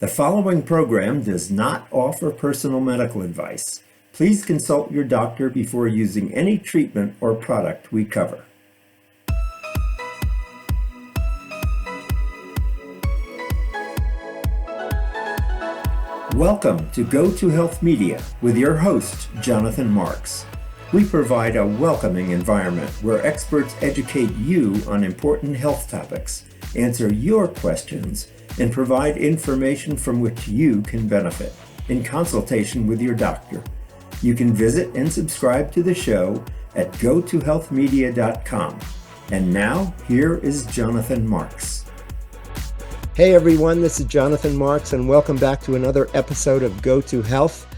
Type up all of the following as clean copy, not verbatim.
The following program does not offer personal medical advice. Please consult your doctor before using any treatment or product we cover. Welcome to Go to Health Media with your host, Jonathan Marks. We provide a welcoming environment where experts educate you on important health topics, answer your questions, and provide information from which you can benefit in consultation with your doctor. You can visit and subscribe to the show at gotohealthmedia.com. And now, here is Jonathan Marks. Hey everyone, this is Jonathan Marks, and welcome back to another episode of Go to Health.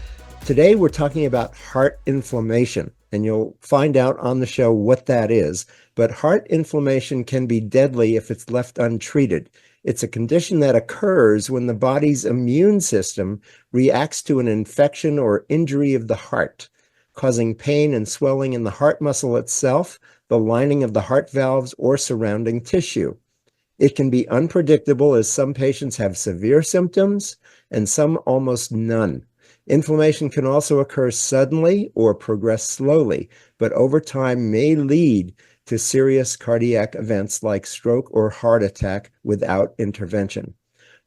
Today we're talking about heart inflammation, and you'll find out on the show what that is. But heart inflammation can be deadly if it's left untreated. It's a condition that occurs when the body's immune system reacts to an infection or injury of the heart, causing pain and swelling in the heart muscle itself, the lining of the heart valves, or surrounding tissue. It can be unpredictable, as some patients have severe symptoms and some almost none. Inflammation can also occur suddenly or progress slowly, but over time may lead to serious cardiac events like stroke or heart attack without intervention.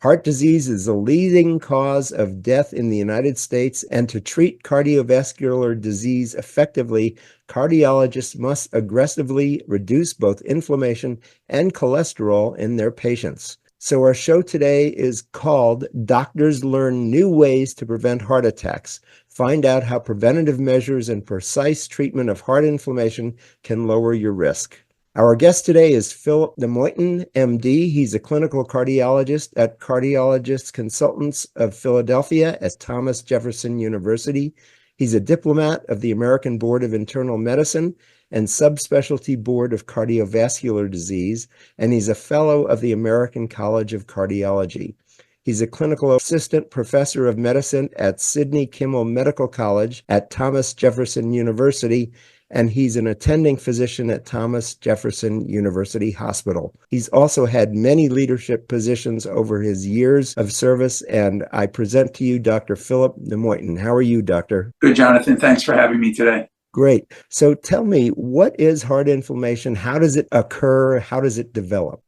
Heart disease is the leading cause of death in the United States, and to treat cardiovascular disease effectively, cardiologists must aggressively reduce both inflammation and cholesterol in their patients. So our show today is called Doctors Learn New Ways to Prevent Heart Attacks. Find out how preventative measures and precise treatment of heart inflammation can lower your risk. Our guest today is Philip Nimoityn, MD. He's a clinical cardiologist at Cardiologists Consultants of Philadelphia at Thomas Jefferson University. He's a diplomat of the American Board of Internal Medicine and Subspecialty Board of Cardiovascular Disease, and he's a fellow of the American College of Cardiology. He's a clinical assistant professor of medicine at Sidney Kimmel Medical College at Thomas Jefferson University, and he's an attending physician at Thomas Jefferson University Hospital. He's also had many leadership positions over his years of service, and I present to you Dr. Philip Nimoityn. How are you, Doctor? Good, Jonathan. Thanks for having me today. Great. So tell me, what is heart inflammation? How does it occur? How does it develop?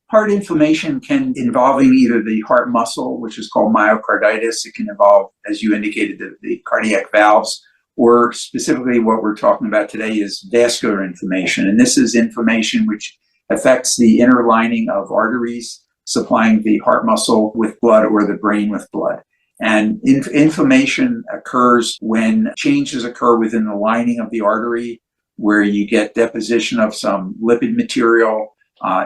Heart inflammation can involve either the heart muscle, which is called myocarditis. It can involve, as you indicated, the cardiac valves, or specifically what we're talking about today is vascular inflammation. And this is inflammation which affects the inner lining of arteries, supplying the heart muscle with blood or the brain with blood. And inflammation occurs when changes occur within the lining of the artery, where you get deposition of some lipid material.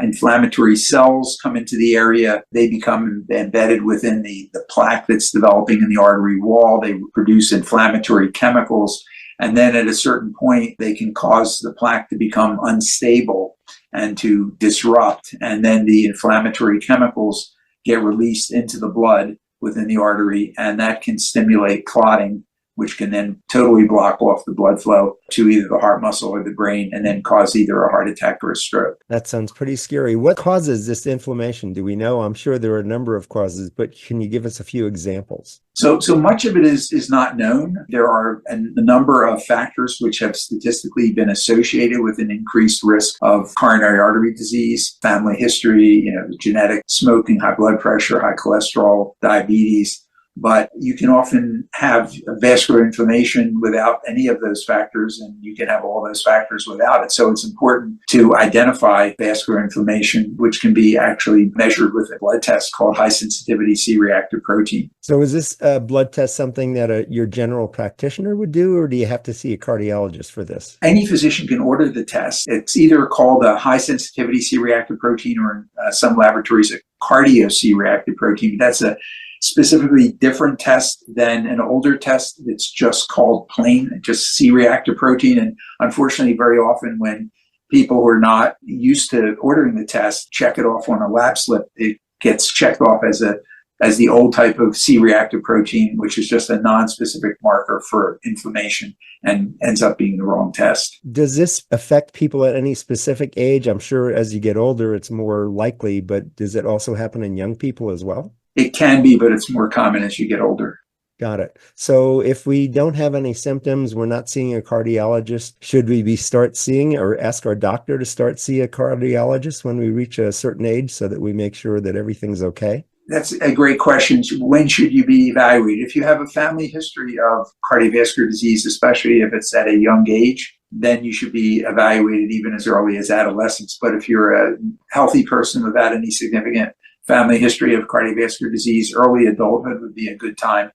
Inflammatory cells come into the area. They become embedded within the plaque that's developing in the artery wall. They produce inflammatory chemicals. And then at a certain point, they can cause the plaque to become unstable and to disrupt. And then the inflammatory chemicals get released into the blood within the artery, and that can stimulate clotting, which can then totally block off the blood flow to either the heart muscle or the brain, and then cause either a heart attack or a stroke. That sounds pretty scary. What causes this inflammation? Do we know? I'm sure there are a number of causes, but can you give us a few examples? So much of it is not known. There are a number of factors which have statistically been associated with an increased risk of coronary artery disease, family history, genetic, smoking, high blood pressure, high cholesterol, diabetes. But you can often have vascular inflammation without any of those factors, and you can have all those factors without it. So it's important to identify vascular inflammation, which can be actually measured with a blood test called high sensitivity C-reactive protein. So is this blood test something that your general practitioner would do, or do you have to see a cardiologist for this? Any physician can order the test. It's either called a high sensitivity C-reactive protein, or in some laboratories, a cardio C-reactive protein. That's a specifically different test than an older test that's just called plain, just C-reactive protein. And unfortunately, very often when people who are not used to ordering the test check it off on a lab slip, it gets checked off as the old type of C-reactive protein, which is just a non-specific marker for inflammation and ends up being the wrong test. Does this affect people at any specific age? I'm sure as you get older, it's more likely, but does it also happen in young people as well? It can be, but it's more common as you get older. Got it. So if we don't have any symptoms, we're not seeing a cardiologist, should we start seeing or ask our doctor to start see a cardiologist when we reach a certain age so that we make sure that everything's okay? That's a great question. When should you be evaluated? If you have a family history of cardiovascular disease, especially if it's at a young age, then you should be evaluated even as early as adolescence. But if you're a healthy person without any significant family history of cardiovascular disease, early adulthood would be a good time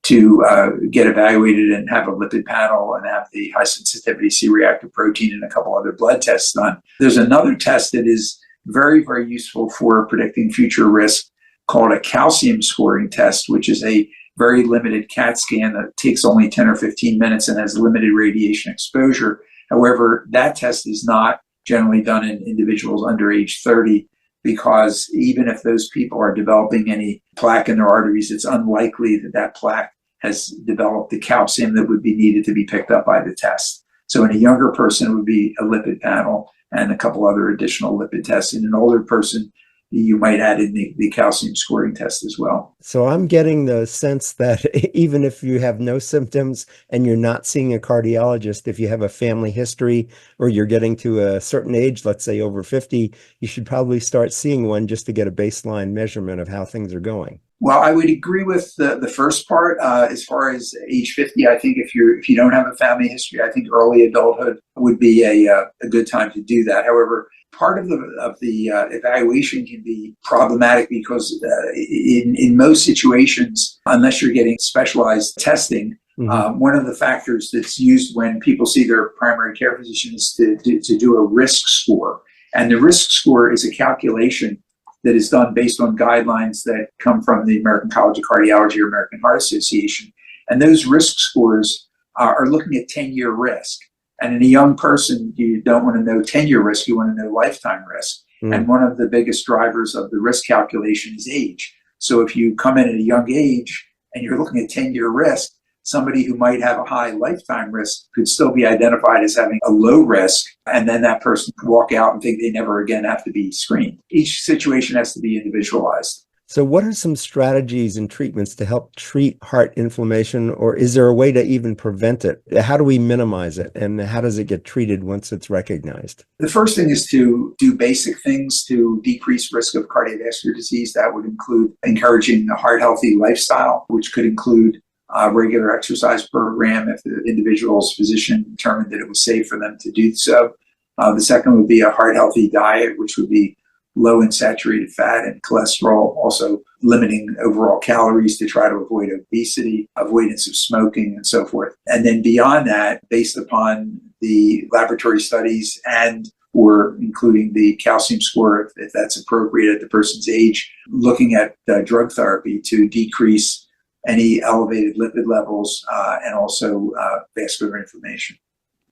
to get evaluated and have a lipid panel and have the high sensitivity C-reactive protein and a couple other blood tests done. There's another test that is very, very useful for predicting future risk called a calcium scoring test, which is a very limited CAT scan that takes only 10 or 15 minutes and has limited radiation exposure. However, that test is not generally done in individuals under age 30, because even if those people are developing any plaque in their arteries, it's unlikely that that plaque has developed the calcium that would be needed to be picked up by the test. So in a younger person, it would be a lipid panel and a couple other additional lipid tests. In an older person, you might add in the calcium scoring test as well. So I'm getting the sense that even if you have no symptoms and you're not seeing a cardiologist, if you have a family history or you're getting to a certain age, let's say over 50, you should probably start seeing one just to get a baseline measurement of how things are going. Well, I would agree with the first part. As far as age 50, I think if you don't have a family history, I think early adulthood would be a good time to do that. However, part of the evaluation can be problematic because in most situations, unless you're getting specialized testing, one of the factors that's used when people see their primary care physician is to do a risk score. And the risk score is a calculation that is done based on guidelines that come from the American College of Cardiology or American Heart Association. And those risk scores are looking at 10-year risk. And in a young person, you don't want to know 10-year risk, you want to know lifetime risk. And one of the biggest drivers of the risk calculation is age. So if you come in at a young age and you're looking at 10-year risk, somebody who might have a high lifetime risk could still be identified as having a low risk, and then that person could walk out and think they never again have to be screened. Each situation has to be individualized. So what are some strategies and treatments to help treat heart inflammation, or is there a way to even prevent it? How do we minimize it, and how does it get treated once it's recognized? The first thing is to do basic things to decrease risk of cardiovascular disease. That would include encouraging a heart-healthy lifestyle, which could include a regular exercise program if the individual's physician determined that it was safe for them to do so. The second would be a heart-healthy diet, which would be low in saturated fat and cholesterol, also limiting overall calories to try to avoid obesity, avoidance of smoking, and so forth. And then beyond that, based upon the laboratory studies and or including the calcium score, if that's appropriate at the person's age, looking at drug therapy to decrease any elevated lipid levels and also vascular inflammation.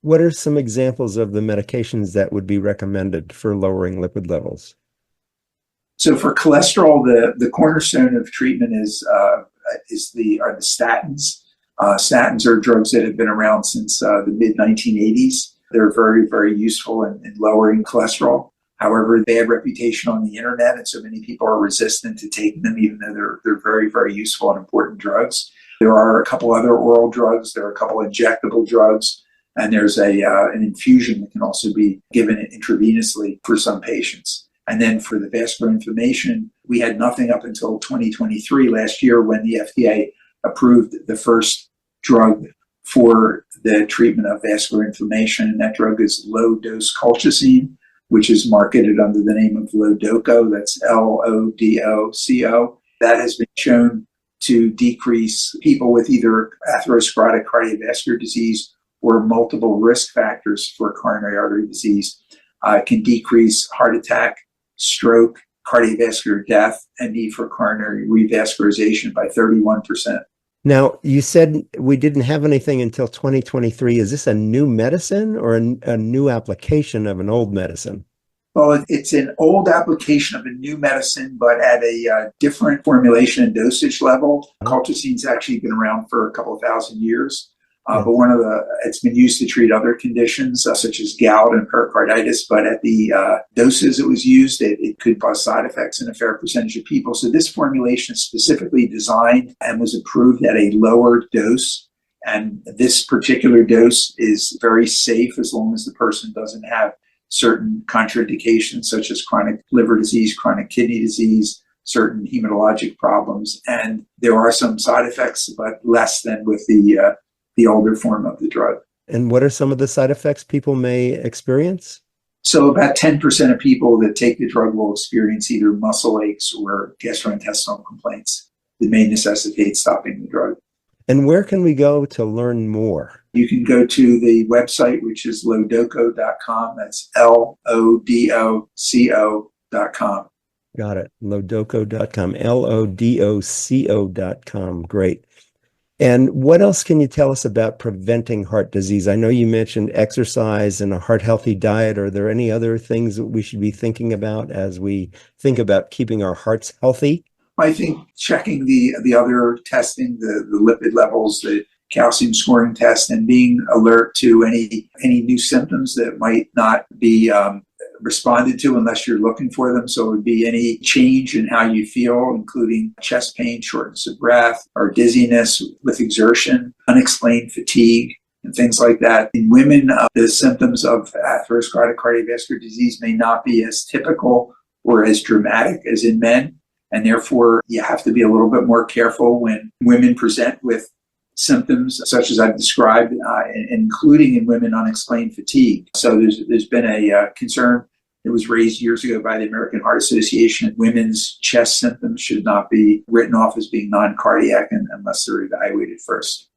What are some examples of the medications that would be recommended for lowering lipid levels? So for cholesterol, the cornerstone of treatment are the statins. Statins are drugs that have been around since the mid-1980s. They're very, very useful in lowering cholesterol. However, they have reputation on the internet, and so many people are resistant to taking them, even though they're very, very useful and important drugs. There are a couple other oral drugs. There are a couple injectable drugs, and there's an infusion that can also be given intravenously for some patients. And then for the vascular inflammation, we had nothing up until 2023, last year, when the FDA approved the first drug for the treatment of vascular inflammation, and that drug is low-dose colchicine, which is marketed under the name of Lodoco. That's Lodoco. That has been shown to decrease people with either atherosclerotic cardiovascular disease or multiple risk factors for coronary artery disease. It can decrease heart attack, stroke, cardiovascular death, and need for coronary revascularization by 31%. Now, you said we didn't have anything until 2023. Is this a new medicine or a new application of an old medicine? Well, it's an old application of a new medicine, but at a different formulation and dosage level. Colchicine's actually been around for a couple of thousand years. But it's been used to treat other conditions such as gout and pericarditis. But at the doses it was used, it could cause side effects in a fair percentage of people. So this formulation is specifically designed and was approved at a lower dose. And this particular dose is very safe as long as the person doesn't have certain contraindications such as chronic liver disease, chronic kidney disease, certain hematologic problems. And there are some side effects, but less than with the older form of the drug. And what are some of the side effects people may experience? So about 10% of people that take the drug will experience either muscle aches or gastrointestinal complaints that may necessitate stopping the drug. And where can we go to learn more? You can go to the website, which is lodoco.com. That's LODOCO.com. Got it. Lodoco.com. LODOCO.com. Great. And what else can you tell us about preventing heart disease? I know you mentioned exercise and a heart-healthy diet. Are there any other things that we should be thinking about as we think about keeping our hearts healthy? I think checking the other testing, the lipid levels, the calcium scoring test, and being alert to any new symptoms that might not be responded to unless you're looking for them. So it would be any change in how you feel, including chest pain, shortness of breath, or dizziness with exertion, unexplained fatigue, and things like that. In women, the symptoms of atherosclerotic cardiovascular disease may not be as typical or as dramatic as in men. And therefore, you have to be a little bit more careful when women present with symptoms such as I've described, including in women unexplained fatigue. So there's been a concern that was raised years ago by the American Heart Association. Women's chest symptoms should not be written off as being non-cardiac unless they're evaluated first.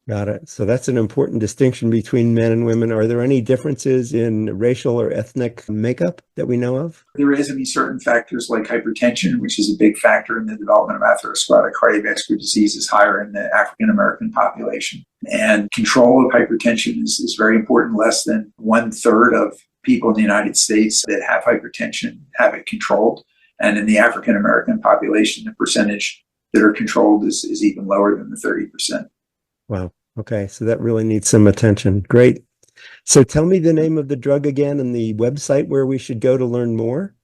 Got it. So that's an important distinction between men and women. Are there any differences in racial or ethnic makeup that we know of? There is. Certain factors like hypertension, which is a big factor in the development of atherosclerotic cardiovascular disease, is higher in the African American population. And control of hypertension is very important. Less than 1/3 of people in the United States that have hypertension have it controlled. And in the African American population, the percentage that are controlled is even lower than the 30%. Wow. Okay. So that really needs some attention. Great. So tell me the name of the drug again and the website where we should go to learn more.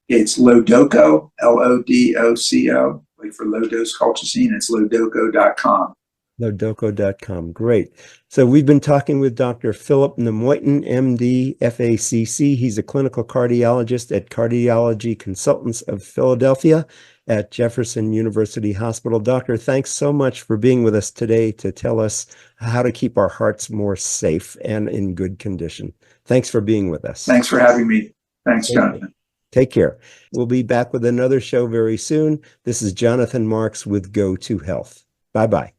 It's Lodoco, LODOCO, like for low dose colchicine. It's lodoco.com. Lodoco.com. Great. So we've been talking with Dr. Philip Nimoityn, MD, FACC. He's a clinical cardiologist at Cardiology Consultants of Philadelphia at Jefferson University Hospital. Doctor, thanks so much for being with us today to tell us how to keep our hearts more safe and in good condition. Thanks for being with us. Thanks for having me. Thanks, Jonathan. Take care. We'll be back with another show very soon. This is Jonathan Marks with Go to Health. Bye-bye.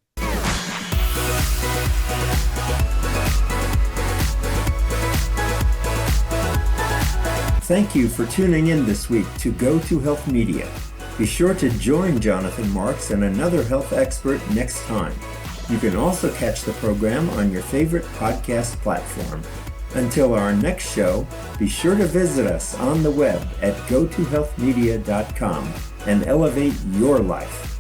Thank you for tuning in this week to Go to Health Media. Be sure to join Jonathan Marks and another health expert next time. You can also catch the program on your favorite podcast platform. Until our next show, be sure to visit us on the web at gotohealthmedia.com and elevate your life.